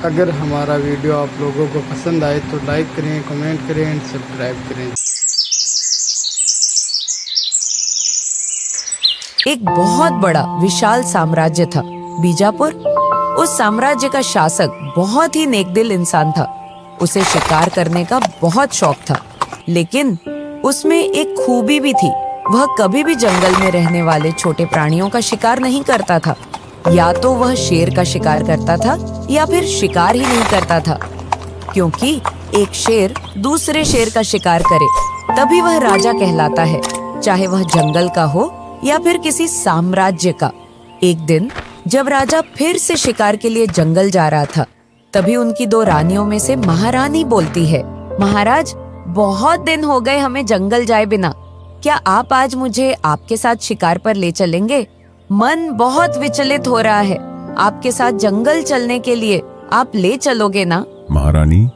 अगर हमारा वीडियो आप लोगों को पसंद आए तो लाइक करें, कमेंट करें एंड सब्सक्राइब करें। एक बहुत बड़ा विशाल साम्राज्य था बीजापुर। उस साम्राज्य का शासक बहुत ही नेकदिल इंसान था। उसे शिकार करने का बहुत शौक था, लेकिन उसमें एक खूबी भी थी। वह कभी भी जंगल में रहने वाले छोटे प्राणियों का शिकार नहीं करता था। या तो वह शेर का शिकार करता था या फिर शिकार ही नहीं करता था, क्योंकि एक शेर दूसरे शेर का शिकार करे तभी वह राजा कहलाता है, चाहे वह जंगल का हो या फिर किसी साम्राज्य का। एक दिन जब राजा फिर से शिकार के लिए जंगल जा रहा था, तभी उनकी दो रानियों में से महारानी बोलती है, महाराज, बहुत दिन हो गए हमें जंगल जाए बिना। क्या आप आज मुझे आपके साथ शिकार पर ले चलेंगे? मन बहुत विचलित हो रहा है। आपके साथ जंगल चलने के लिए आप ले चलोगे ना? महारानी,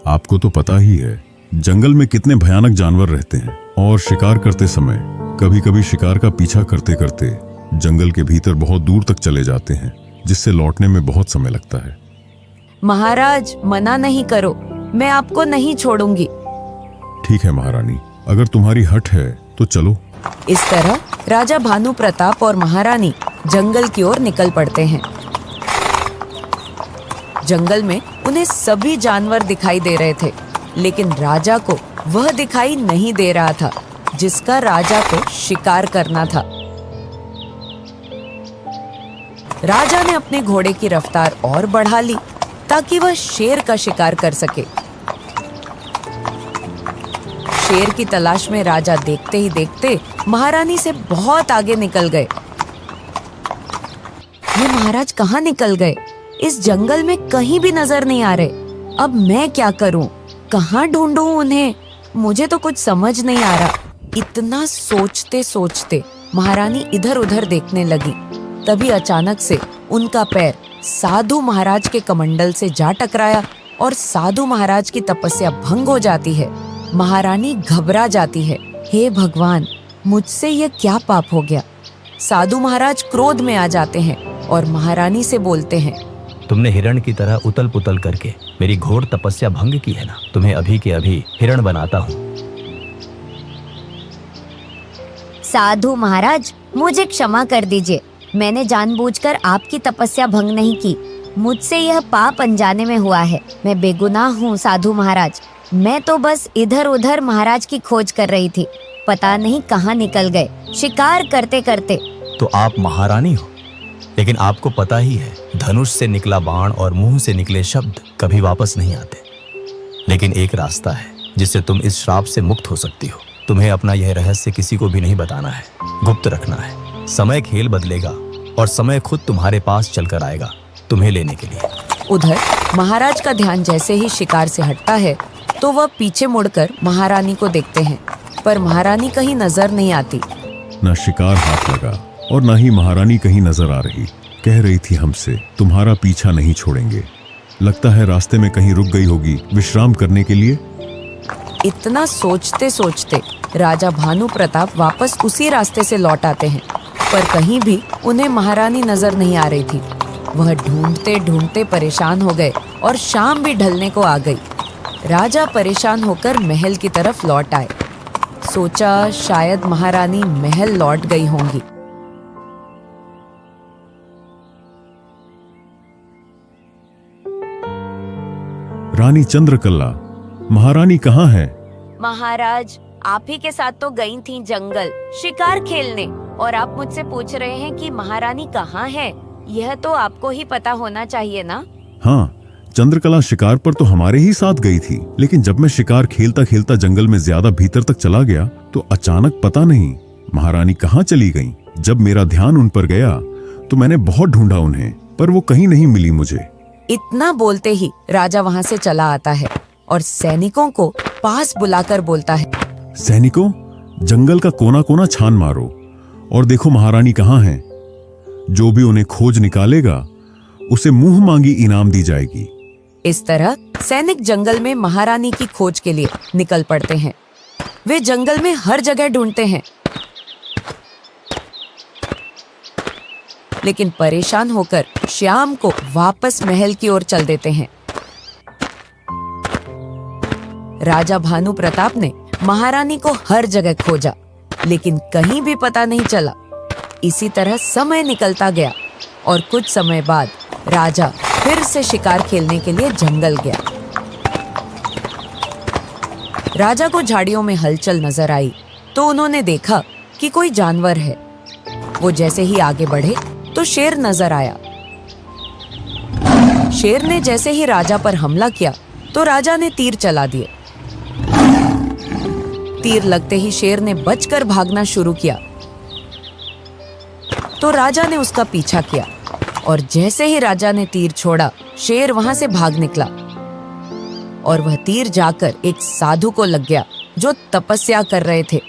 आपको तो पता ही है जंगल में कितने भयानक जानवर रहते हैं, और शिकार करते समय कभी कभी शिकार का पीछा करते करते जंगल के भीतर बहुत दूर तक चले जाते हैं, जिससे लौटने में बहुत समय लगता है। महाराज, मना नहीं करो, मैं आपको नहीं छोड़ूंगी। ठीक है महारानी, अगर तुम्हारी हट है तो चलो। इस तरह राजा भानु प्रताप और महारानी जंगल की ओर निकल पड़ते हैं। जंगल में उन्हें सभी जानवर दिखाई दे रहे थे, लेकिन राजा को वह दिखाई नहीं दे रहा था जिसका राजा को शिकार करना था। राजा ने अपने घोड़े की रफ्तार और बढ़ा ली ताकि वह शेर का शिकार कर सके। शेर की तलाश में राजा देखते ही देखते महारानी से बहुत आगे निकल गए। ये महाराज कहाँ निकल गए? इस जंगल में कहीं भी नजर नहीं आ रहे। अब मैं क्या करूं? कहाँ ढूंढूं उन्हें? मुझे तो कुछ समझ नहीं आ रहा। इतना सोचते सोचते महारानी इधर उधर देखने लगी। तभी अचानक से उनका पैर साधु महाराज के कमंडल से जा टकराया और साधु महाराज की तपस्या भंग हो जाती है। महारानी घबरा जाती है। हे भगवान, मुझसे यह क्या पाप हो गया? साधु महाराज क्रोध में आ जाते हैं और महारानी से बोलते हैं, तुमने हिरण की तरह उतल पुतल करके मेरी घोर तपस्या भंग की है ना। तुम्हें अभी के अभी हिरण बनाता हूँ। साधु महाराज, मुझे क्षमा कर दीजिए। मैंने जानबूझकर आपकी तपस्या भंग नहीं की। मुझसे यह पाप अनजाने में हुआ है। मैं बेगुनाह हूँ साधु महाराज। मैं तो बस इधर उधर महाराज की खोज कर रही थी। पता नहीं कहाँ निकल गए शिकार करते करते। तो आप महारानी हो, लेकिन आपको पता ही है धनुष से निकला बाण और मुंह से निकले शब्द कभी वापस नहीं आते। लेकिन एक रास्ता है जिससे तुम इस श्राप से मुक्त हो सकती हो। तुम्हें अपना यह रहस्य किसी को भी नहीं बताना है, गुप्त रखना है। समय खेल बदलेगा और समय खुद तुम्हारे पास चलकर आएगा तुम्हें लेने के लिए। उधर महाराज का ध्यान जैसे ही शिकार से हटता है तो वह पीछे मुड़कर महारानी को देखते हैं, पर महारानी कहीं नजर नहीं आती। न शिकार हाथ लगा और न ही महारानी कहीं नजर आ रही। कह रही थी हमसे तुम्हारा पीछा नहीं छोड़ेंगे। लगता है रास्ते में कहीं रुक गई होगी विश्राम करने के लिए। इतना सोचते सोचते राजा भानु प्रताप वापस उसी रास्ते से लौट आते हैं, पर कहीं भी उन्हें महारानी नजर नहीं आ रही थी। वह ढूंढते ढूंढते परेशान हो गए और शाम भी ढलने को आ गई। राजा परेशान होकर महल की तरफ लौट आए। सोचा शायद महारानी महल लौट गई होंगी। रानी चंद्रकला, महारानी कहाँ है? महाराज, आप ही के साथ तो गई थी जंगल शिकार खेलने, और आप मुझसे पूछ रहे हैं कि महारानी कहाँ है। यह तो आपको ही पता होना चाहिए ना। हाँ, चंद्रकला शिकार पर तो हमारे ही साथ गई थी, लेकिन जब मैं शिकार खेलता खेलता जंगल में ज्यादा भीतर तक चला गया तो अचानक पता नहीं महारानी कहाँ चली गईं। जब मेरा ध्यान उन पर गया तो मैंने बहुत ढूंढा उन्हें, पर वो कहीं नहीं मिली मुझे। इतना बोलते ही राजा वहाँ से चला आता है और सैनिकों को पास बुलाकर बोलता है, सैनिकों, जंगल का कोना कोना छान मारो और देखो महारानी कहाँ है। जो भी उन्हें खोज निकालेगा उसे मुंह मांगी इनाम दी जाएगी। इस तरह सैनिक जंगल में महारानी की खोज के लिए निकल पड़ते हैं। वे जंगल में हर जगह ढूंढते हैं, लेकिन परेशान होकर श्याम को वापस महल की ओर चल देते हैं। राजा भानु प्रताप ने महारानी को हर जगह खोजा, लेकिन कहीं भी पता नहीं चला। इसी तरह समय निकलता गया और कुछ समय बाद राजा फिर से शिकार खेलने के लिए जंगल गया। राजा को झाड़ियों में हलचल नजर आई तो उन्होंने देखा कि कोई जानवर है। वो जैसे ही आगे बढ़े तो शेर नजर आया। शेर ने जैसे ही राजा पर हमला किया तो राजा ने तीर चला दिए। तीर लगते ही शेर ने बचकर भागना शुरू किया तो राजा ने उसका पीछा किया और जैसे ही राजा ने तीर छोड़ा, शेर वहां से भाग निकला और वह तीर जाकर एक साधु को लग गया जो तपस्या कर रहे थे।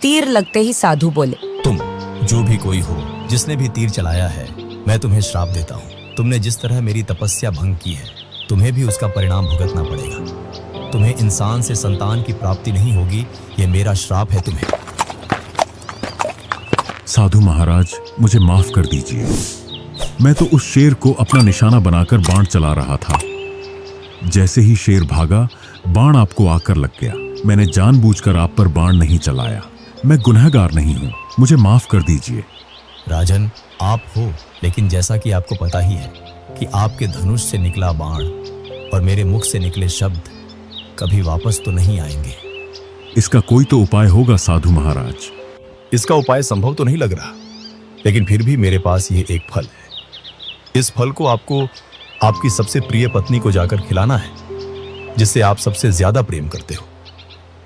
तीर लगते ही साधु बोले, तुम जो भी कोई हो जिसने भी तीर चलाया है, मैं तुम्हें श्राप देता हूँ। तुमने जिस तरह मेरी तपस्या भंग की है, तुम्हें भी उसका परिणाम भुगतना पड़ेगा। तुम्हें इंसान से संतान की प्राप्ति नहीं होगी, ये मेरा श्राप है तुम्हें। साधु महाराज, मुझे माफ कर दीजिए। मैं तो उस शेर को अपना निशाना बनाकर बाण चला रहा था। जैसे ही शेर भागा, बाण आपको आकर लग गया। मैंने जानबूझकर आप पर बाण नहीं चलाया। मैं गुनहगार नहीं हूं, मुझे माफ कर दीजिए। राजन, आप हो, लेकिन जैसा कि आपको पता ही है कि आपके धनुष से निकला बाण और मेरे मुख से निकले शब्द कभी वापस तो नहीं आएंगे। इसका कोई तो उपाय होगा साधु महाराज। इसका उपाय संभव तो नहीं लग रहा, लेकिन फिर भी मेरे पास ये एक फल है। इस फल को आपको आपकी सबसे प्रिय पत्नी को जाकर खिलाना है, जिससे आप सबसे ज्यादा प्रेम करते हो।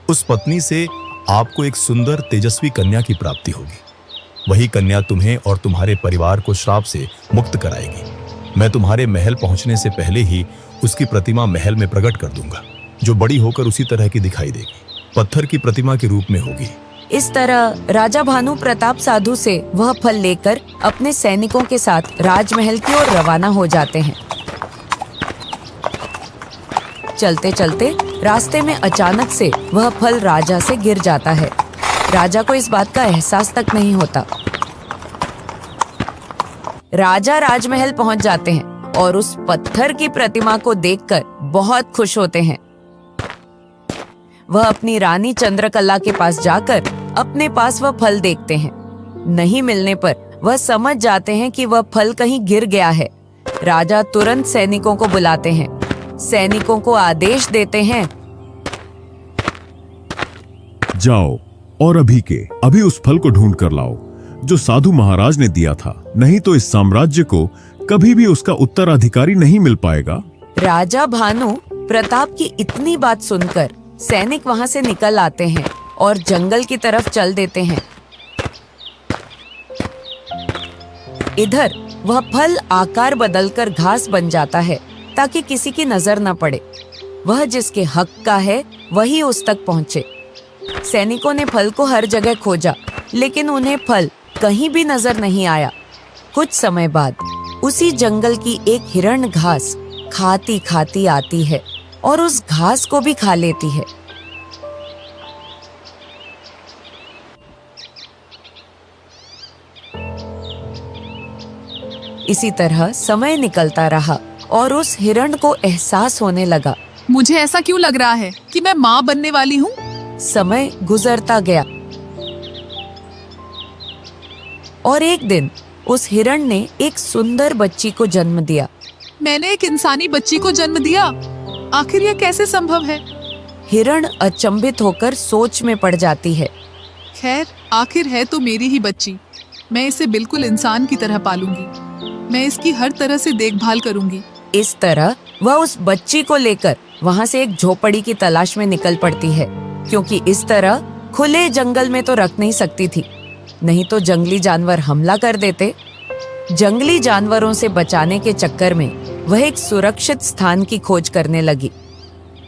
उस पत्नी से आपको एक सुंदर तेजस्वी कन्या की प्राप्ति होगी। वही कन्या तुम्हें और तुम्हारे परिवार को श्राप से मुक्त कराएगी। मैं तुम्हारे महल पहुंचने से पहले ही उसकी प्रतिमा महल में प्रकट कर दूंगा, जो बड़ी होकर उसी तरह की दिखाई देगी। पत्थर की प्रतिमा के रूप में होगी। इस तरह राजा भानु प्रताप साधु से वह फल लेकर अपने सैनिकों के साथ राजमहल की ओर रवाना हो जाते हैं। चलते चलते रास्ते में अचानक से वह फल राजा से गिर जाता है। राजा को इस बात का एहसास तक नहीं होता। राजा राजमहल पहुंच जाते हैं और उस पत्थर की प्रतिमा को देखकर बहुत खुश होते हैं। वह अपनी रानी चंद्रकला के पास जाकर अपने पास वह फल देखते हैं। नहीं मिलने पर वह समझ जाते हैं कि वह फल कहीं गिर गया है। राजा तुरंत सैनिकों को बुलाते हैं। सैनिकों को आदेश देते हैं, जाओ और अभी के अभी उस फल को ढूंढ कर लाओ जो साधु महाराज ने दिया था, नहीं तो इस साम्राज्य को कभी भी उसका उत्तराधिकारी नहीं मिल पाएगा। राजा भानु प्रताप की इतनी बात सुनकर सैनिक वहां से निकल आते हैं और जंगल की तरफ चल देते हैं। इधर वह फल आकार बदलकर घास बन जाता है ताकि किसी की नजर न पड़े। वह जिसके हक का है वही उस तक पहुंचे। सैनिकों ने फल को हर जगह खोजा, लेकिन उन्हें फल कहीं भी नजर नहीं आया। कुछ समय बाद उसी जंगल की एक हिरण घास खाती खाती आती है और उस घास को भी खा लेती है। इसी तरह समय निकलता रहा और उस हिरण को एहसास होने लगा, मुझे ऐसा क्यों लग रहा है कि मैं माँ बनने वाली हूँ। समय गुजरता गया और एक दिन उस हिरण ने एक सुंदर बच्ची को जन्म दिया। मैंने एक इंसानी बच्ची को जन्म दिया, आखिर यह कैसे संभव है। हिरण अचंभित होकर सोच में पड़ जाती है। खैर, आखिर है तो मेरी ही बच्ची। मैं इसे बिल्कुल इंसान की तरह पालूंगी। मैं इसकी हर तरह से देखभाल करूंगी। इस तरह वह उस बच्ची को लेकर वहां से एक झोपड़ी की तलाश में निकल पड़ती है, क्योंकि इस तरह खुले जंगल में तो रख नहीं सकती थी, नहीं तो जंगली जानवर हमला कर देते। जंगली जानवरों से बचाने के चक्कर में वह एक सुरक्षित स्थान की खोज करने लगी।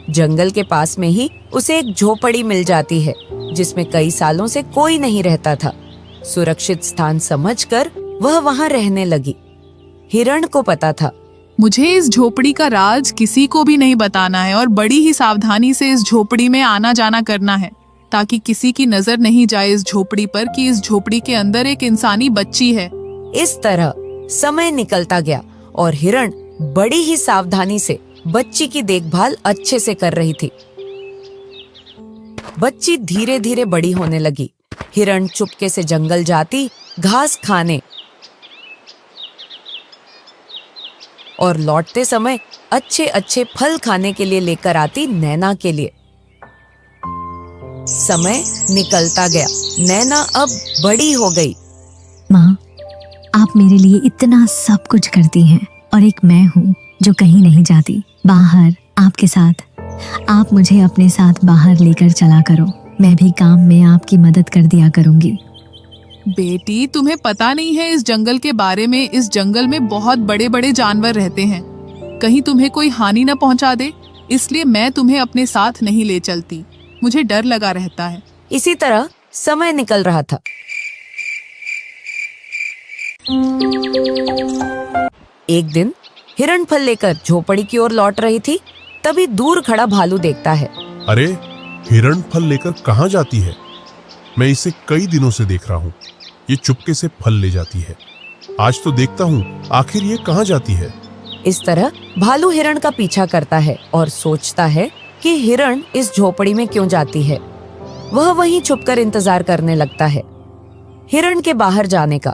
जंगल के पास में ही उसे एक झोपड़ी मिल जाती है जिसमें कई सालों से कोई नहीं रहता था। सुरक्षित स्थान समझकर वह वहां रहने लगी। हिरण को पता था, मुझे इस झोपड़ी का राज किसी को भी नहीं बताना है और बड़ी ही सावधानी से इस झोपड़ी में आना जाना करना है, ताकि किसी की नजर नहीं जाए इस झोपड़ी पर कि इस झोपड़ी के अंदर एक इंसानी बच्ची है। इस तरह समय निकलता गया और हिरण बड़ी ही सावधानी से बच्ची की देखभाल अच्छे से कर रही थी। बच्ची धीरे धीरे बड़ी होने लगी। हिरण चुपके से जंगल जाती, घास खाने और लौटते समय अच्छे अच्छे फल खाने के लिए लेकर आती नैना के लिए। समय निकलता गया, नैना अब बड़ी हो गई। माँ, आप मेरे लिए इतना सब कुछ करती हैं और एक मैं हूँ जो कहीं नहीं जाती, बाहर आपके साथ। आप मुझे अपने साथ बाहर लेकर चला करो, मैं भी काम में आपकी मदद कर दिया करूँगी। बेटी, तुम्हें पता नहीं है इस जंगल के बारे में। इस जंगल में बहुत बड़े बड़े जानवर रहते हैं, कहीं तुम्हें कोई हानि न पहुंचा दे, इसलिए मैं तुम्हें अपने साथ नहीं ले चलती। मुझे डर लगा रहता है। इसी तरह समय निकल रहा था। एक दिन हिरण फल लेकर झोपड़ी की ओर लौट रही थी, तभी दूर खड़ा भालू देखता है। अरे, हिरण फल लेकर कहाँ जाती है? मैं इसे कई दिनों से देख रहा हूँ। ये चुपके से फल ले जाती है। आज तो देखता हूँ आखिर ये कहाँ जाती है। इस तरह भालू हिरण का पीछा करता है और सोचता है कि हिरण इस झोपड़ी में क्यों जाती है। वह वहीं छुपकर इंतजार करने लगता है हिरण के बाहर जाने का।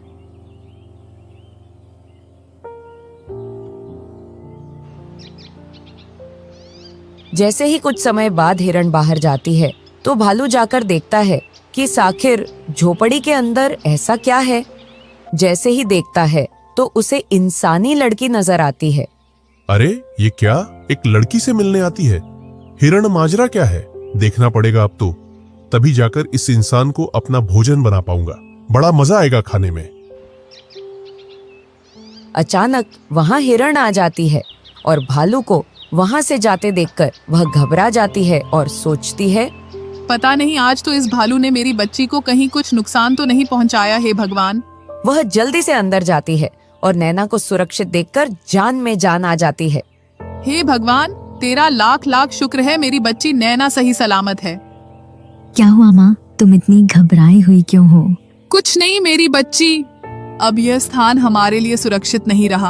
जैसे ही कुछ समय बाद हिरण बाहर जाती है तो भालू जाकर देखता है कि आखिर झोपड़ी के अंदर ऐसा क्या है। जैसे ही देखता है तो उसे इंसानी लड़की नजर आती है। अरे, ये क्या एक लड़की से मिलने आती है? हिरण माजरा क्या है? देखना पड़ेगा अब तो, तभी जाकर इस इंसान को अपना भोजन बना पाऊंगा। बड़ा मजा आएगा खाने में। अचानक वहां हिरण आ जाती है और भालू को वहां से जाते देखकर वह घबरा जाती है और सोचती है, पता नहीं आज तो इस भालू ने मेरी बच्ची को कहीं कुछ नुकसान तो नहीं पहुंचाया है भगवान। वह जल्दी से अंदर जाती है और नैना को सुरक्षित देखकर जान में जान आ जाती है। हे भगवान, तेरा लाख लाख शुक्र है, मेरी बच्ची नैना सही सलामत है। क्या हुआ माँ, तुम इतनी घबराई हुई क्यों हो? कुछ नहीं मेरी बच्ची, अब यह स्थान हमारे लिए सुरक्षित नहीं रहा।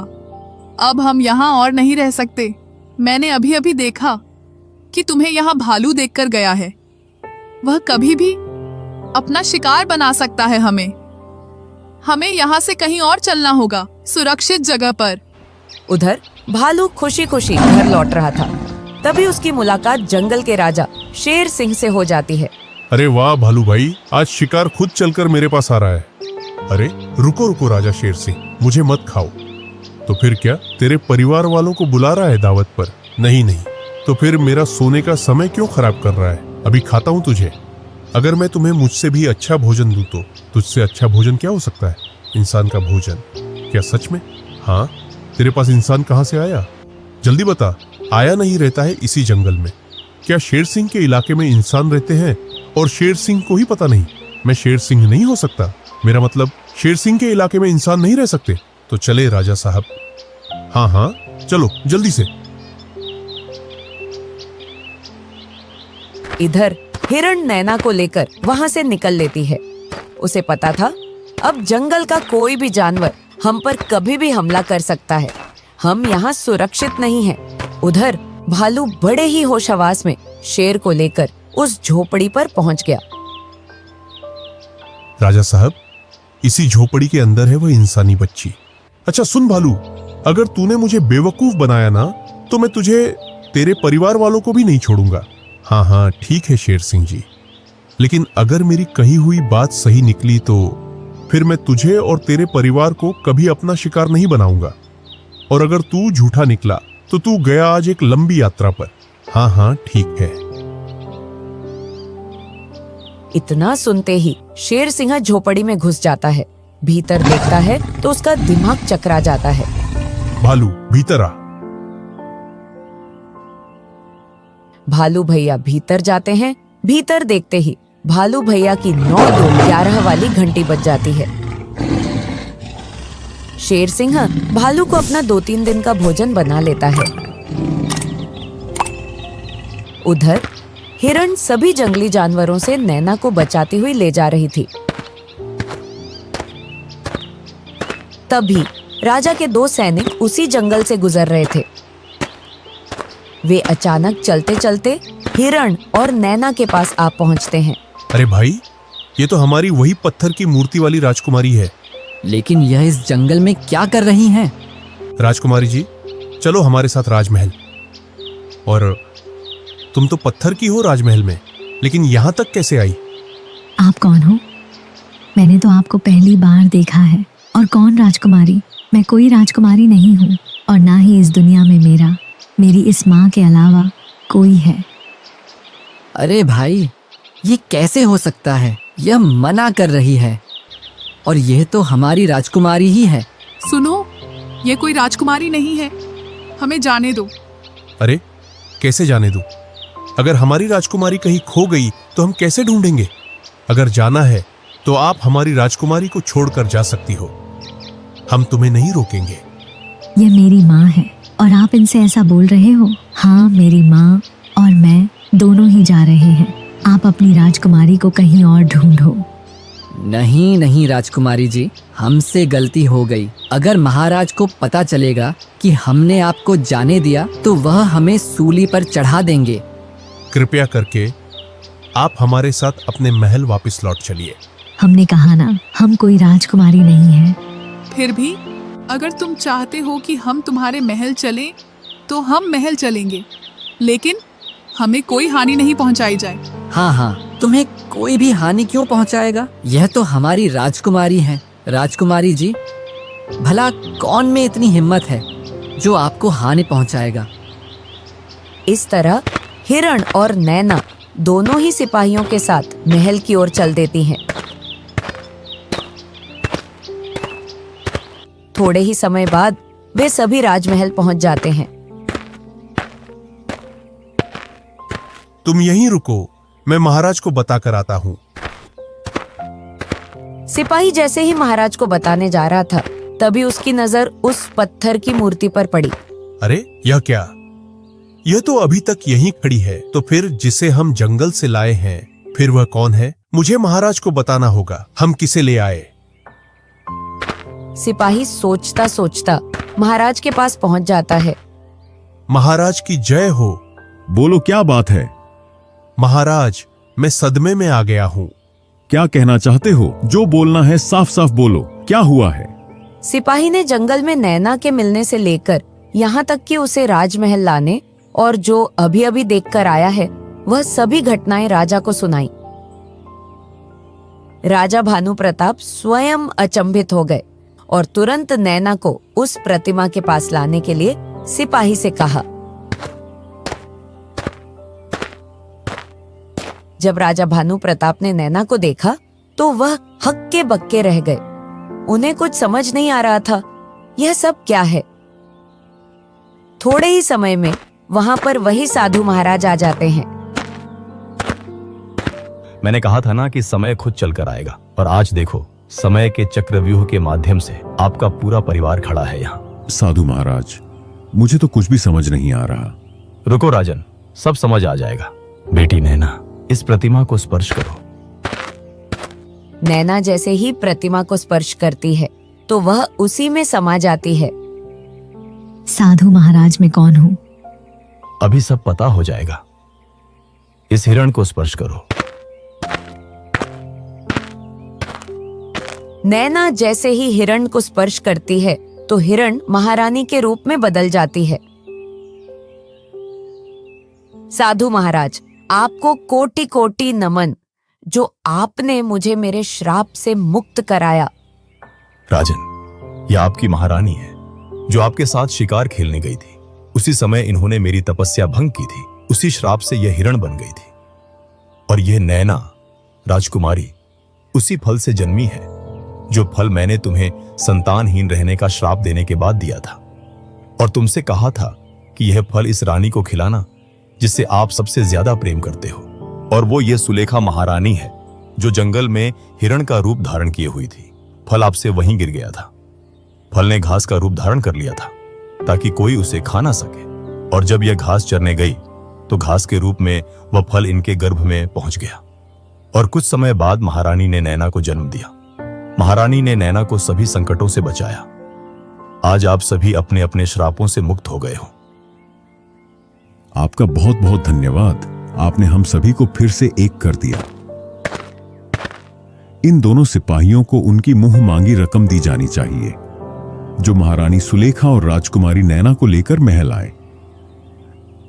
अब हम यहाँ और नहीं रह सकते। मैंने अभी अभी देखा कि तुम्हें यहाँ भालू देखकर गया है। वह कभी भी अपना शिकार बना सकता है। हमें यहाँ से कहीं और चलना होगा, सुरक्षित जगह पर। उधर भालू खुशी खुशी घर लौट रहा था। तभी उसकी मुलाकात जंगल के राजा शेर सिंह से हो जाती है। अरे वाह भालू भाई, आज शिकार खुद चलकर मेरे पास आ रहा है। अरे रुको रुको राजा शेर सिंह, मुझे मत खाओ। तो फिर क्या तेरे परिवार वालों को बुला रहा है दावत पर? नहीं नहीं, तो फिर मेरा सोने का समय क्यों खराब कर रहा है? अभी खाता हूँ तुझे। अगर मैं तुम्हें मुझसे भी अच्छा भोजन दूं तो तुझसे अच्छा भोजन क्या हो सकता है? इंसान का भोजन। क्या सच में? हाँ, तेरे पास इंसान कहाँ से आया? जल्दी बता। आया नहीं रहता है इसी जंगल में? क्या शेर सिंह के इलाके में इंसान रहते हैं और शेर सिंह को ही पता नहीं? मैं शेर सिंह नहीं हो सकता। मेरा मतलब शेर सिंह के इलाके में इंसान नहीं रह सकते। तो चले राजा साहब। हाँ हाँ, चलो जल्दी से। इधर हिरण नैना को लेकर वहां से निकल लेती है। उसे पता था अब जंगल का कोई भी जानवर हम पर कभी भी हमला कर सकता है। हम यहाँ सुरक्षित नहीं हैं। उधर भालू बड़े ही होशहवास में शेर को लेकर उस झोपड़ी पर पहुंच गया। राजा साहब, इसी झोपड़ी के अंदर है वह इंसानी बच्ची। अच्छा सुन भालू, अगर तूने मुझे बेवकूफ बनाया ना तो मैं तुझे, तेरे परिवार वालों को भी नहीं छोड़ूंगा। हाँ हाँ ठीक है शेर सिंह जी, लेकिन अगर मेरी कही हुई बात सही निकली तो फिर मैं तुझे और तेरे परिवार को कभी अपना शिकार नहीं बनाऊंगा। और अगर तू झूठा निकला तो तू गया आज एक लंबी यात्रा पर। हाँ हाँ ठीक है। इतना सुनते ही शेर सिंह झोपड़ी में घुस जाता है। भीतर देखता है तो उसका दिमाग चकरा जाता है। भालू भीतर आ। भालू भैया भीतर जाते हैं। भीतर देखते ही भालू भैया की 9-2-11 वाली घंटी बज जाती है। शेर सिंह भालू को अपना 2-3 दिन का भोजन बना लेता है। उधर हिरण सभी जंगली जानवरों से नैना को बचाती हुई ले जा रही थी। तभी राजा के 2 सैनिक उसी जंगल से गुजर रहे थे। वे अचानक चलते चलते हिरण और नैना के पास आप पहुंचते हैं। अरे भाई, ये तो हमारी वही पत्थर की मूर्ति वाली राजकुमारी है। लेकिन यह इस जंगल में क्या कर रही हैं? राजकुमारी जी, चलो हमारे साथ राजमहल। और तुम तो पत्थर की हो राजमहल में, लेकिन यहां तक कैसे आई? आप कौन हो? मैंने तो आपको पहली बार देखा है। और कौन राजकुमारी? मैं कोई राजकुमारी नहीं हूँ, और ना ही इस दुनिया में मेरी इस माँ के अलावा कोई है। अरे भाई, ये कैसे हो सकता है? यह मना कर रही है, और यह तो हमारी राजकुमारी ही है। सुनो, ये कोई राजकुमारी नहीं है, हमें जाने दो। अरे कैसे जाने दूं? अगर हमारी राजकुमारी कहीं खो गई तो हम कैसे ढूंढेंगे? अगर जाना है तो आप हमारी राजकुमारी को छोड़कर जा सकती हो, हम तुम्हें नहीं रोकेंगे। ये मेरी माँ है, और आप इनसे ऐसा बोल रहे हो? हाँ, मेरी माँ और मैं दोनों ही जा रहे हैं। आप अपनी राजकुमारी को कहीं और ढूंढो। नहीं नहीं राजकुमारी जी, हमसे गलती हो गई। अगर महाराज को पता चलेगा कि हमने आपको जाने दिया तो वह हमें सूली पर चढ़ा देंगे। कृपया करके आप हमारे साथ अपने महल वापस लौट चलिए। हमने कहा ना, हम कोई राजकुमारी नहीं है। फिर भी अगर तुम चाहते हो कि हम तुम्हारे महल चलें तो हम महल चलेंगे, लेकिन हमें कोई हानि नहीं पहुंचाई जाए। हाँ हाँ, तुम्हें कोई भी हानि क्यों पहुंचाएगा? यह तो हमारी राजकुमारी है। राजकुमारी जी, भला कौन में इतनी हिम्मत है जो आपको हानि पहुंचाएगा? इस तरह हिरण और नैना दोनों ही सिपाहियों के साथ महल की ओर चल देती हैं। थोड़े ही समय बाद वे सभी राजमहल पहुंच जाते हैं। तुम यहीं रुको, मैं महाराज को बताकर आता हूँ। सिपाही जैसे ही महाराज को बताने जा रहा था, तभी उसकी नजर उस पत्थर की मूर्ति पर पड़ी। अरे यह क्या? यह तो अभी तक यहीं खड़ी है। तो फिर जिसे हम जंगल से लाए हैं, फिर वह कौन है? मुझे महाराज को बताना होगा। हम किसे ले आए? सिपाही सोचता सोचता महाराज के पास पहुंच जाता है। महाराज की जय हो। बोलो, क्या बात है? महाराज, मैं सदमे में आ गया हूँ। क्या कहना चाहते हो? जो बोलना है साफ साफ बोलो, क्या हुआ है? सिपाही ने जंगल में नैना के मिलने से लेकर यहाँ तक कि उसे राजमहल लाने और जो अभी अभी देखकर आया है, वह सभी घटनाएं राजा को सुनाई। राजा भानु प्रताप स्वयं अचंभित हो गए और तुरंत नैना को उस प्रतिमा के पास लाने के लिए सिपाही से कहा। जब राजा भानु प्रताप ने नैना को देखा तो वह हक्के बक्के रह गए। उन्हें कुछ समझ नहीं आ रहा था, यह सब क्या है। थोड़े ही समय में वहां पर वही साधु महाराज आ जाते हैं। मैंने कहा था ना कि समय खुद चलकर आएगा, और आज देखो, समय के चक्रव्यूह के माध्यम से आपका पूरा परिवार खड़ा है यहाँ। साधु महाराज, मुझे तो कुछ भी समझ नहीं आ रहा। रुको राजन, सब समझ आ जाएगा। बेटी नैना, इस प्रतिमा को स्पर्श करो। नैना जैसे ही प्रतिमा को स्पर्श करती है तो वह उसी में समा जाती है। साधु महाराज, मैं कौन हूँ? अभी सब पता हो जाएगा। इस हिरण को स्पर्श करो। नैना जैसे ही हिरण को स्पर्श करती है तो हिरण महारानी के रूप में बदल जाती है। साधु महाराज, आपको कोटि कोटि नमन, जो आपने मुझे मेरे श्राप से मुक्त कराया। राजन, यह आपकी महारानी है जो आपके साथ शिकार खेलने गई थी। उसी समय इन्होंने मेरी तपस्या भंग की थी। उसी श्राप से यह हिरण बन गई थी। और यह नैना राजकुमारी उसी फल से जन्मी है जो फल मैंने तुम्हें संतानहीन रहने का श्राप देने के बाद दिया था। और तुमसे कहा था कि यह फल इस रानी को खिलाना जिससे आप सबसे ज्यादा प्रेम करते हो। और वो ये सुलेखा महारानी है जो जंगल में हिरण का रूप धारण किए हुई थी। फल आपसे वहीं गिर गया था। फल ने घास का रूप धारण कर लिया था ताकि कोई उसे खा ना सके। और जब यह घास चरने गई तो घास के रूप में वह फल इनके गर्भ में पहुंच गया। और कुछ समय बाद महारानी ने नैना को जन्म दिया। महारानी ने नैना को सभी संकटों से बचाया। आज आप सभी अपने अपने श्रापों से मुक्त हो गए हो। आपका बहुत बहुत धन्यवाद। आपने हम सभी को फिर से एक कर दिया। इन दोनों सिपाहियों को उनकी मुंह मांगी रकम दी जानी चाहिए जो महारानी सुलेखा और राजकुमारी नैना को लेकर महल आए।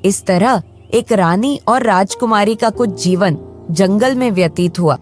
इस तरह एक रानी और राजकुमारी का कुछ जीवन जंगल में व्यतीत हुआ।